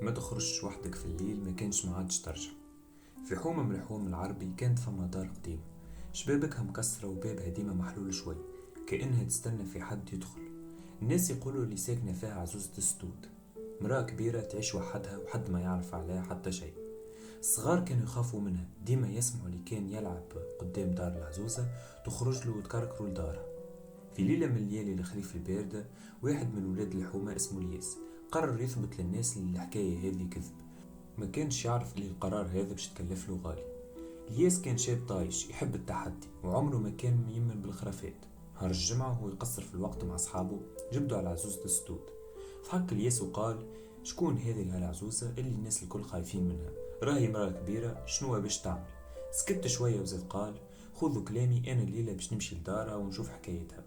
ما تخرجش وحدك في الليل ما كانش معادش ترجع. في حومة من الحوم العربي كانت فما دار قديمة، شبابكها مكسرة وبابها ديما محلول شوي، كأنها تستنى في حد يدخل. الناس يقولوا اللي ساكنة فيها عزوزة السدود، مرأة كبيرة تعيش وحدها وحد ما يعرف عليها حتى شيء. الصغار كانوا يخافوا منها، ديما يسمعوا اللي كان يلعب قدام دار العزوزة تخرج له وتكركروا لدارها. في ليلة من الليالي الخريف الباردة، واحد من ولاد الحومة اسمه الياس قرر يثبت للناس اللي الحكاية هذه كذب. ما كانش يعرف اللي القرار هذا باش تكلف له غالي. الياس كان شاب طايش يحب التحدي وعمره ما كان يمن بالخرافات. نهار الجمعة وهو يقصر في الوقت مع أصحابه جبدوا على عزوزة السدود. ضحك الياس وقال: شكون هذه العزوزة اللي الناس الكل خايفين منها؟ راهي مرأة كبيرة، شنو باش تعمل؟ سكت شوية وزاد قال: خذوا كلامي، أنا الليلة باش نمشي لدارها ونشوف حكايتها.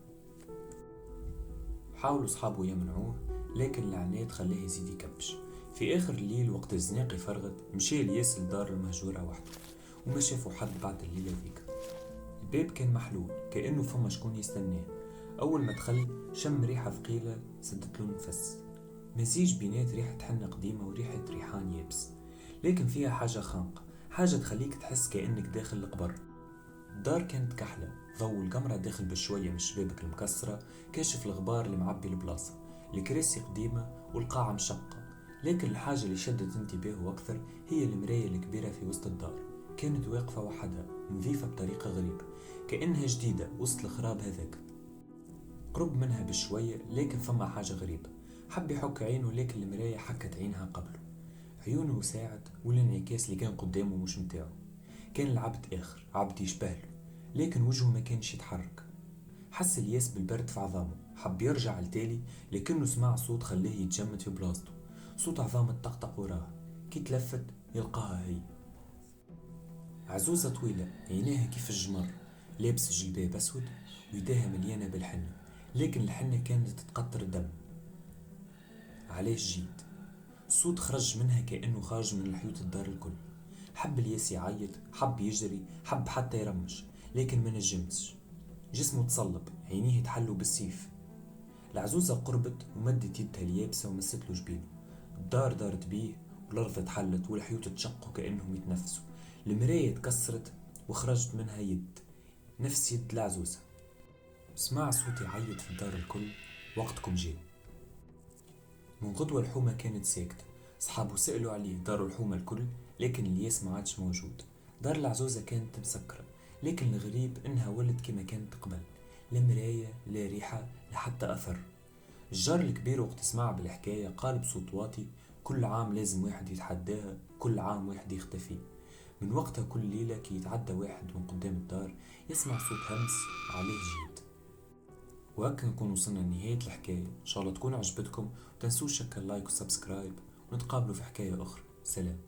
حاولوا صحابه يمنعوه، لكن العناد خلاه يزيد يكبش. في آخر الليل وقت الزناقي فرغت، مشى الياس لدار المهجورة وحده، وما شافوا حد بعد الليلة ذيك. الباب كان محلول كأنه فما شكون يستناه. أول ما دخل شم ريحة ثقيلة سدت له النفس، مزيج بينات ريحة حنة قديمة وريحة ريحان يابس، لكن فيها حاجة خانقة، حاجة تخليك تحس كأنك داخل القبر. الدار كانت كحلة، ضوء القمرة داخل بشوية من الشبابك المكسرة كاشف الغبار اللي معبي البلاصة. الكراسي قديمة والقاعة مشقة، لكن الحاجة اللي شدت انتباهه أكثر هي المراية الكبيرة في وسط الدار. كانت واقفة وحدها، نظيفة بطريقة غريبة، كأنها جديدة وسط الخراب هذاك. قرب منها بشوية لكن فما حاجة غريبة. حب يحك عينه لكن المراية حكت عينها قبله. عيونه وساعد والانعكاس اللي كان قدامه مش متاعه. كان العبد آخر، عبد يشبهله، لكن وجهه ما كانش يتحرك. حس الياس بالبرد في عظامه، حب يرجع لتالي لكنه سمع صوت خلاه يتجمد في بلاصته. صوت عظام الطقطق وراه. كي تلفت يلقاها هي، عزوزة طويلة عينيها كيف الجمر، لابس جلباب أسود ويداها مليانة بالحنة، لكن الحنة كانت تتقطر دم. علاش جيت؟ الصوت خرج منها كأنه خارج من الحيوط الدار الكل. حب الياس يعيط، حب يجري، حب حتى يرمش، لكن ما نجمش. جسمه تصلب، عينيه تحلوا بالسيف. العزوزة قربت ومدت يدها اليابسة ومست له جبينه. الدار دارت بيه والأرض تحلت والحيوط تشقوا كأنهم يتنفسوا. المراية تكسرت وخرجت منها يد، نفس يد العزوزة. سمع صوت يعيط في الدار الكل: وقتكم جاي. من غدوة الحومة كانت ساكتة. صحابه سألوا عليه داروا الحومة الكل، لكن الياس ما عادش موجود. دار العزوزة كانت مسكرة، لكن الغريب انها ولد كما كانت قبل، لا مراية لا ريحة لا حتى أثر. الجار الكبير وقت سمع بالحكاية قال بصوت واطي: كل عام لازم واحد يتحداها، كل عام واحد يختفي. من وقتها كل ليلة كي يتعدى واحد من قدام الدار يسمع صوت همس عليه جيد. وهكا نكون وصلنا لنهاية الحكاية. إن شاء الله تكون عجبتكم، وتنسوش شكل لايك وسبسكرايب، ونتقابلوا في حكاية أخرى. سلام.